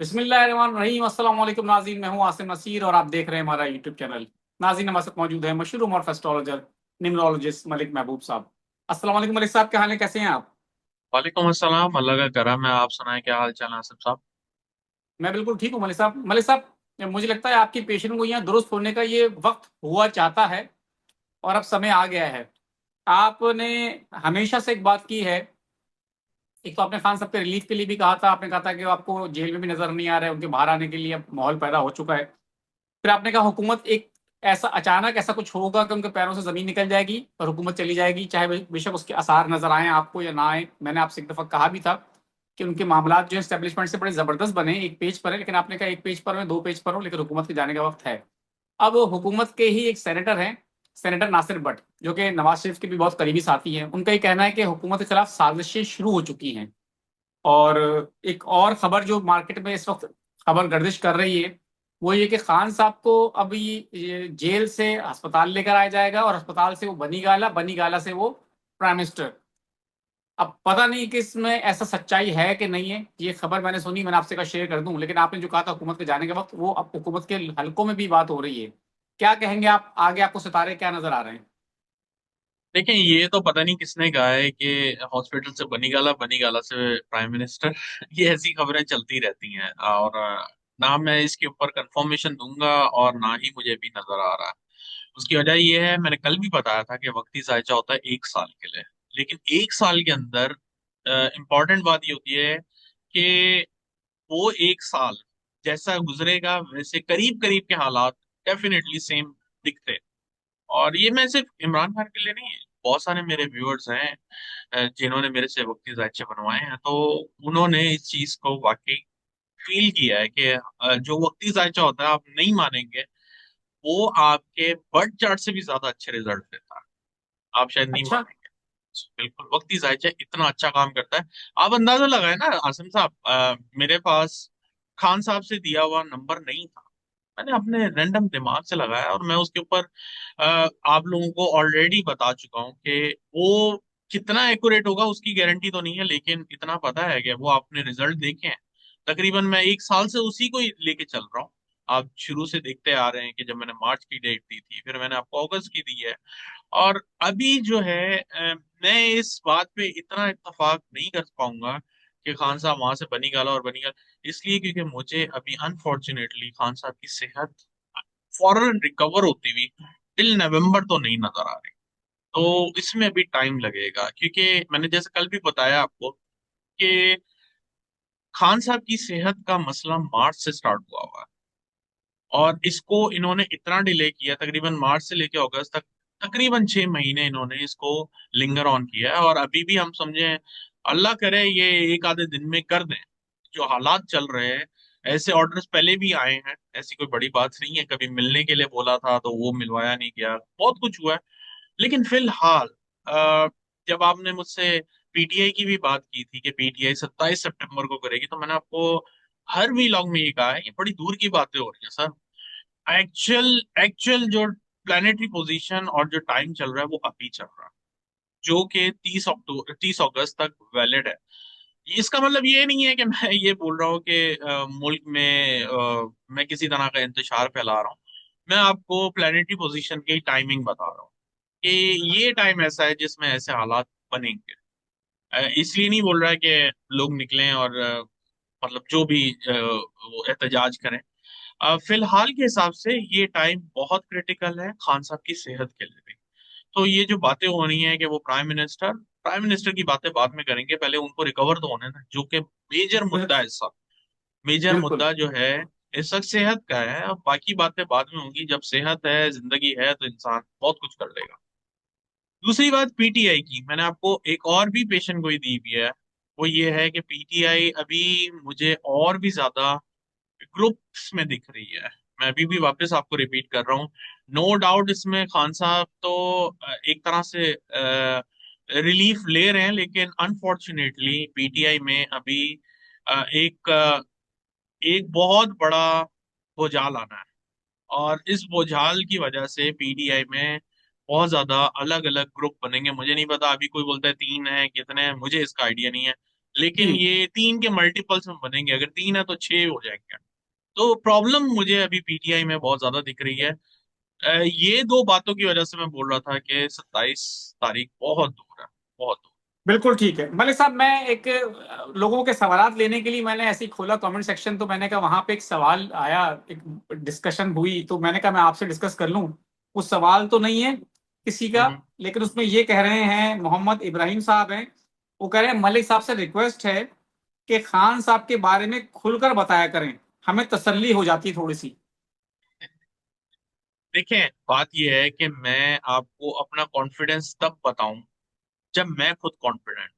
बिस्मिल्लाहिर्रहमानिर्रहीम। अस्सलाम वालेकुम नाज़रीन, मैं हूं आसिम नसीर और आप देख रहे हैं हमारा यूट्यूब चैनल। नाज़रीन, हमारे साथ मौजूद है मशहूर मॉर्फ एस्ट्रोलॉजर न्यूमरोलॉजिस्ट मलिक महबूब साहब। अस्सलाम वालेकुम मलिक साहब, क्या हाल है, कैसे हैं आप? वालेकुम अस्सलाम। अल्लाह का करम है। आप सुनाएं, क्या हाल चाल है आसिफ साहब? मैं बिल्कुल ठीक हूं मलिक साहब। मलिक साहब, मुझे लगता है आपकी पेशेंट को यहाँ दुरुस्त होने का ये वक्त हुआ चाहता है और अब समय आ गया है। आपने हमेशा से एक बात की है। एक तो आपने खान साहब के रिलीफ के लिए भी कहा था, आपने कहा था कि आपको जेल में भी नजर नहीं आ रहे, उनके बाहर आने के लिए अब माहौल पैदा हो चुका है। फिर आपने कहा हुकूमत एक ऐसा अचानक ऐसा कुछ होगा कि उनके पैरों से जमीन निकल जाएगी और हुकूमत चली जाएगी, चाहे बेशक उसके आसार नजर आए आपको या ना आए। मैंने आपसे एक दफा कहा भी था कि उनके मामला जो एस्टेब्लिशमेंट से बड़े जबरदस्त बने, एक पेज पर है, लेकिन आपने कहा एक पेज पर हो, दो पेज पर हो, लेकिन हुकूमत के जाने का वक्त है। अब हुकूमत के ही एक सेनेटर हैं, सेनेटर नासिर भट्ट, जो कि नवाज शरीफ के भी बहुत करीबी साथी हैं। उनका ये कहना है कि हुकूमत के खिलाफ साजिशें शुरू हो चुकी हैं। और एक और खबर जो मार्केट में इस वक्त खबर गर्दिश कर रही है, वो ये कि खान साहब को अभी ये जेल से अस्पताल लेकर आया जाएगा और अस्पताल से वो बनी गाला से वो प्राइम मिनिस्टर। अब पता नहीं कि इसमें ऐसा सच्चाई है कि नहीं है। ये खबर मैंने सुनी, मैंने आपसे कहा शेयर कर दूं, लेकिन आपने जो कहा था हुकूमत के जाने के वक्त, वो अब हुकूमत के हलकों में भी बात हो रही है। क्या कहेंगे आप? आगे आपको सितारे क्या नजर आ रहे हैं? देखें, ये तो पता नहीं किसने कहा है कि हॉस्पिटल से बनी गाला से प्राइम मिनिस्टर। ये ऐसी खबरें चलती रहती हैं और ना मैं इसके ऊपर कंफर्मेशन दूंगा और ना ही मुझे भी नजर आ रहा है। उसकी वजह ये है, मैंने कल भी बताया था कि वक्ती जायजा होता है 1 साल के लिए। लेकिन 1 साल के अंदर इम्पोर्टेंट बात ये होती है कि वो 1 साल जैसा गुजरेगा वैसे करीब करीब के हालात डेफिनेटली सेम दिखते हैं। और ये मैं सिर्फ इमरान खान के लिए नहीं है, बहुत सारे मेरे व्यूअर्स हैं जिन्होंने मेरे से वक्ती जायचे बनवाए हैं, तो उन्होंने इस चीज को वाकई फील किया है कि जो वक्ती जायचा होता है, आप नहीं मानेंगे, वो आपके बर्थ चार्ट से भी ज्यादा अच्छे रिजल्ट देता है। आप शायद नहीं अच्छा। मानेंगे। बिल्कुल, वक्ती जायचा इतना अच्छा काम करता है। आप अंदाजा लगाए ना आसिम साहब, मेरे पास खान साहब से दिया हुआ नंबर नहीं था। मैंने अपने रैंडम दिमाग से लगाया और मैं उसके ऊपर आप लोगों को ऑलरेडी बता चुका हूँ कि वो कितना एक्यूरेट होगा उसकी गारंटी तो नहीं है, लेकिन इतना पता है कि वो आपने रिजल्ट देखे हैं। तकरीबन मैं 1 साल से उसी को ही लेके चल रहा हूँ। आप शुरू से देखते आ रहे हैं कि जब मैंने मार्च की डेट दी थी, फिर मैंने आपको अगस्त की दी है। और अभी जो है मैं इस बात पे इतना इत्तेफाक नहीं कर पाऊंगा कि खान साहब वहां से बनी गाला और बनी गाला, इसलिए क्योंकि मुझे अभी अनफॉर्चुनेटली खान साहब की सेहत फौरन रिकवर होती हुई टिल नवंबर तो नहीं नजर आ रही। तो इसमें भी टाइम लगेगा, क्योंकि मैंने जैसे कल भी बताया आपको कि खान साहब की सेहत का मसला मार्च से स्टार्ट हुआ हुआ है। और इसको इन्होंने इतना डिले किया, तकरीबन मार्च से लेकर अगस्त तक तकरीबन 6 महीने इन्होंने इसको लिंगर ऑन किया है। और अभी भी हम समझे, अल्लाह करे ये एक आधे दिन में कर दें। जो हालात चल रहे हैं, ऐसे ऑर्डर्स पहले भी आए हैं, ऐसी कोई बड़ी बात नहीं है। कभी मिलने के लिए बोला था तो वो मिलवाया नहीं गया, बहुत कुछ हुआ है। लेकिन फिलहाल अ, जब आपने मुझसे पीटीआई की भी बात की थी कि पीटीआई 27 सितंबर को करेगी, तो मैंने आपको हर वीलॉग में ये कहा है, ये बड़ी दूर की बातें हो रही है सर। एक्चुअल एक्चुअल जो प्लानिटरी पोजीशन और जो टाइम चल रहा है वो अभी चल रहा है, जो कि 30 अक्टूबर 30 अगस्त तक वैलिड है। इसका मतलब ये नहीं है कि मैं ये बोल रहा हूँ कि मुल्क में मैं किसी तरह का इंतशार फैला रहा हूँ। मैं आपको प्लानिटरी पोजीशन की टाइमिंग बता रहा हूँ कि ये टाइम ऐसा है जिसमें ऐसे हालात बनेंगे। इसलिए नहीं बोल रहा है कि लोग निकलें और मतलब जो भी वो एहतजाज करें। फिलहाल के हिसाब से ये टाइम बहुत क्रिटिकल है खान साहब की सेहत के लिए भी। तो ये जो बातें हो रही हैं कि वो प्राइम मिनिस्टर की बातें बाद में करेंगे, पहले उनको रिकवर तो होने ना, जो कि मेजर मुद्दा है इस वक्त। मेजर बिल्कुल। मुद्दा जो है इस वक्त सेहत का है। अब बाकी बातें बाद में होंगी। जब सेहत है, जिंदगी है, तो इंसान बहुत कुछ कर लेगा। दूसरी बात पीटीआई की, मैंने आपको एक और भी पेशेंट गोई दी हुई है। वो ये है कि पीटीआई अभी मुझे और भी ज्यादा ग्रुप्स में दिख रही है। मैं अभी भी वापस आपको रिपीट कर रहा हूँ, नो डाउट इसमें खान साहब तो एक तरह से रिलीफ ले रहे हैं, लेकिन अनफॉर्चुनेटली पीटीआई में अभी एक बहुत बड़ा भूचाल आना है। और इस भूचाल की वजह से पीटीआई में बहुत ज्यादा अलग अलग ग्रुप बनेंगे। मुझे नहीं पता, अभी कोई बोलता है 3 है, कितने हैं, मुझे इसका आइडिया नहीं है। लेकिन जी ये 3 के मल्टीपल्स में बनेंगे, अगर 3 है तो 6 हो जाएंगे। तो प्रॉब्लम मुझे अभी पीटीआई में बहुत ज्यादा दिख रही है। ये दो बातों की वजह से मैं बोल रहा था कि 27 तारीख बहुत दूर है, बहुत दूर। बिल्कुल ठीक है मलिक साहब। मैं एक लोगों के सवालात लेने के लिए मैंने ऐसे ही खोला कमेंट सेक्शन, तो मैंने कहा वहां पे एक सवाल आया, एक डिस्कशन हुई, तो मैंने कहा मैं आपसे डिस्कस कर लूं। वो सवाल तो नहीं है किसी का, हम्म। लेकिन उसमें ये कह रहे हैं, मोहम्मद इब्राहिम साहब हैं, वो कह रहे हैं मलिक साहब से रिक्वेस्ट है कि खान साहब के बारे में खुलकर बताया करें, हमें तसल्ली हो जाती है थोड़ी सी। देखें, बात यह है कि मैं आपको अपना कॉन्फिडेंस तब बताऊं जब मैं खुद कॉन्फिडेंट।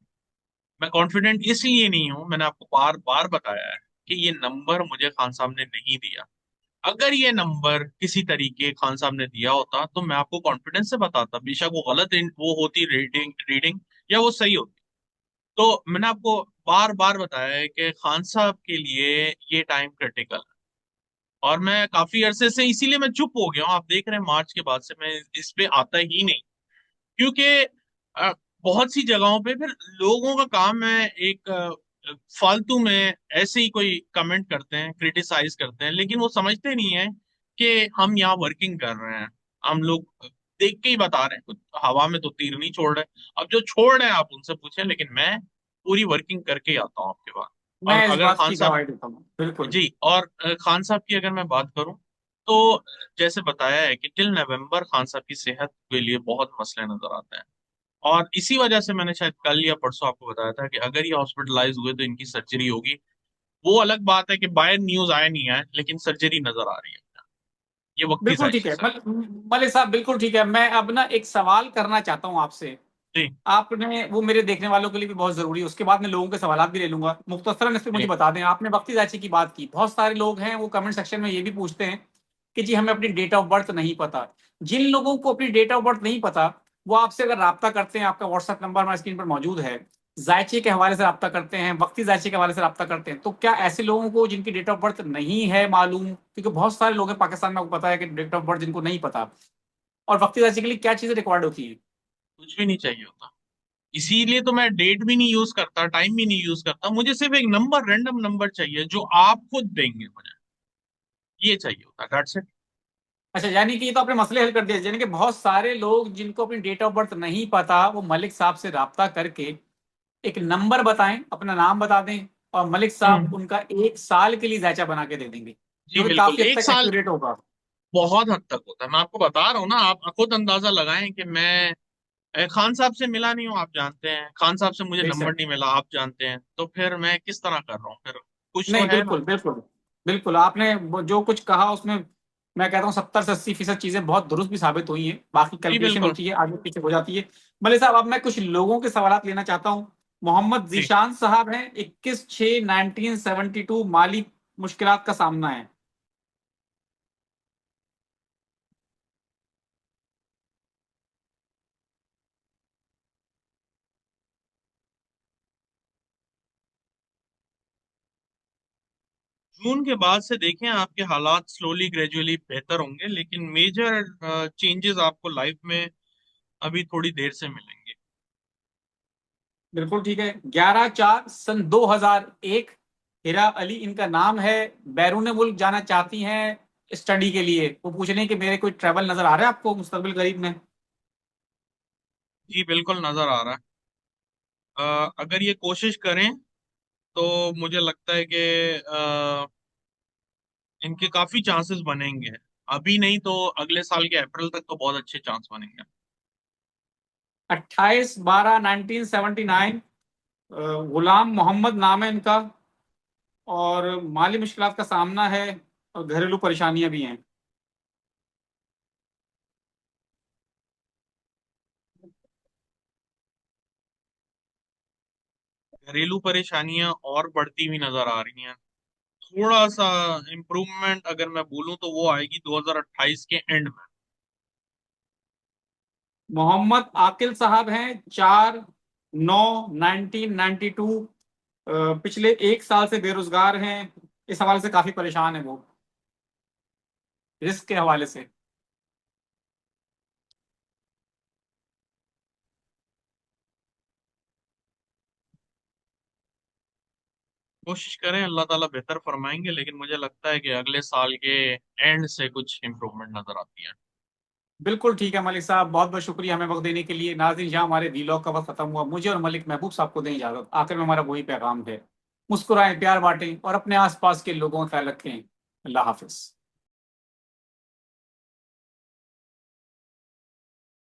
मैं कॉन्फिडेंट इसलिए नहीं हूं, मैंने आपको बार बार बताया है कि ये नंबर मुझे खान साहब ने नहीं दिया। अगर ये नंबर किसी तरीके खान साहब ने दिया होता तो मैं आपको कॉन्फिडेंस से बताता, बेशक वो गलत वो होती रीडिंग रीडिंग या वो सही होती। तो मैंने आपको बार बार बताया है कि खान साहब के लिए ये टाइम क्रिटिकल है। और मैं काफी अरसे से इसीलिए मैं चुप हो गया हूँ, आप देख रहे हैं मार्च के बाद से मैं इस पे आता ही नहीं। क्योंकि अ, बहुत सी जगहों पे फिर लोगों का काम है एक फालतू में ऐसे ही कोई कमेंट करते हैं, क्रिटिसाइज करते हैं, लेकिन वो समझते नहीं है कि हम यहाँ वर्किंग कर रहे हैं। हम लोग देख के ही बता रहे हैं, कुछ हवा में तो तीर नहीं छोड़ रहे। अब जो छोड़ रहे हैं आप उनसे पूछें, लेकिन मैं पूरी वर्किंग करके ही आता हूँ आपके पास। और मैं इस अगर बात खान की साहब, गवाही देता हूँ बिल्कुल। जी, और खान साहब की अगर मैं बात करूं तो जैसे बताया है कि टिल नवंबर खान साहब की सेहत के लिए बहुत मसले नजर आते हैं। और इसी वजह से मैंने शायद कल या परसों आपको बताया था कि अगर ये हॉस्पिटलाइज हुए तो इनकी सर्जरी होगी। वो अलग बात है कि बाहर न्यूज आया नहीं है, लेकिन सर्जरी नजर आ रही है। ये वक्ती बिल्कुल ठीक साजिश है है। मलिक साहब, बिल्कुल ठीक है। मैं अब ना एक सवाल करना चाहता हूं आपसे। जी। आपने वो मेरे देखने वालों के लिए भी बहुत जरूरी है, उसके बाद मैं लोगों के सवाल भी ले लूंगा। मुख्तसरन इस पे मुझे जी। बता दें, आपने वक्ती जायचे की बात की, बहुत सारे लोग हैं वो कमेंट सेक्शन में ये भी पूछते हैं कि जी हमें अपनी डेट ऑफ बर्थ नहीं पता। जिन लोगों को अपनी डेट ऑफ बर्थ नहीं पता, वो आपसे अगर रब्ता करते हैं, आपका व्हाट्सएप नंबर हमारी स्क्रीन पर मौजूद है, जायचे के हवाले से रब्ता करते हैं, वक्ती जायचे के हवाले से रब्ता करते हैं, तो क्या ऐसे लोगों को जिनकी डेट ऑफ बर्थ नहीं है मालूम, क्योंकि बहुत सारे लोग हैं पाकिस्तान में, आपको पता है कि डेट ऑफ बर्थ जिनको नहीं पता, और वक्ती जायचे के लिए क्या चीजें रिक्वायर्ड होती है? कुछ भी नहीं चाहिए होता। इसीलिए तो मैं डेट भी नहीं यूज करता, टाइम भी नहीं यूज करता। मुझे सिर्फ एक नंबर, रैंडम नंबर चाहिए जो आप खुद देंगे मुझे। ये चाहिए होता, दैट्स इट। अच्छा, यानी कि ये तो आपने मसले हल कर दिए, यानी कि बहुत सारे लोग जिनको अपनी डेट ऑफ बर्थ नहीं पता, वो मलिक साहब से राब्ता करके एक नंबर बताएं, अपना नाम बता दें, और मलिक साहब हम्म। उनका 1 साल के लिए जायचा बना के दे देंगे, जी जो कि बिल्कुल, काफी हद एक तक साल एक्यूरेट होगा। बहुत हद तक होता है। मैं आपको बता रहा हूँ ना, आप खुद अंदाजा लगाएं कि मैं खान साहब से मिला नहीं हूँ, आप जानते हैं। खान साहब से मुझे नंबर बेशक। नहीं मिला, आप जानते हैं। तो फिर मैं किस तरह कर रहा हूँ फिर? कुछ तो नहीं, है ना। बिल्कुल बिल्कुल बिल्कुल, आपने जो कुछ कहा उसमें मैं कहता हूँ 70 से 80% चीजें बहुत दुरुस्त भी साबित हुई हैं, बाकी जी कैलकुलेशन बिल्कुल। होती है, आगे पीछे हो जाती है। मलिक साहब, अब मैं कुछ लोगों के सवाल लेना चाहता हूँ। मोहम्मद जी। जीशान साहब हैं, 21/6/1972, माली मुश्किलात का सामना है। जून के बाद से देखें, आपके हालात स्लोली ग्रेजुअली बेहतर होंगे, लेकिन मेजर चेंजेस आपको लाइफ में अभी थोड़ी देर से मिलेंगे। बिल्कुल ठीक है। 11/4/2001, हिरा अली इनका नाम है, बैरून मुल्क जाना चाहती हैं स्टडी के लिए। वो पूछ रहे हैं कि मेरे कोई ट्रैवल नजर आ रहा है आपको मुस्तकबिल करीब में? जी बिल्कुल नजर आ रहा है। अगर ये कोशिश करें तो मुझे लगता है कि इनके काफी चांसेस बनेंगे। अभी नहीं तो अगले साल के अप्रैल तक तो बहुत अच्छे चांस बनेंगे। 28/12/1979, गुलाम मोहम्मद नाम है इनका, और माली मुश्किलात का सामना है, और घरेलू परेशानियां भी हैं। घरेलू परेशानियां और बढ़ती हुई नजर आ रही हैं। थोड़ा सा इम्प्रूवमेंट अगर मैं बोलूं तो वो आएगी 2028 के एंड में। मोहम्मद आकिल साहब हैं, 4/9/1992, पिछले 1 साल से बेरोजगार हैं, इस हवाले से काफी परेशान है वो, रिस्क के हवाले से। कोशिश करें, अल्लाह ताला बेहतर फरमाएंगे, लेकिन मुझे लगता है कि अगले साल के एंड से कुछ इम्प्रूवमेंट नजर आती है। बिल्कुल ठीक है मलिक साहब, बहुत बहुत शुक्रिया हमें वक्त देने के लिए। नाज़रीन, जहाँ हमारे वीलॉग का वक्त खत्म हुआ, मुझे और मलिक महबूब साहब को दें इजाजत। आखिर में हमारा वही पैगाम है, मुस्कुराएं, प्यार बांटें और अपने आसपास के लोगों का ख्याल रखें। अल्लाह हाफिज।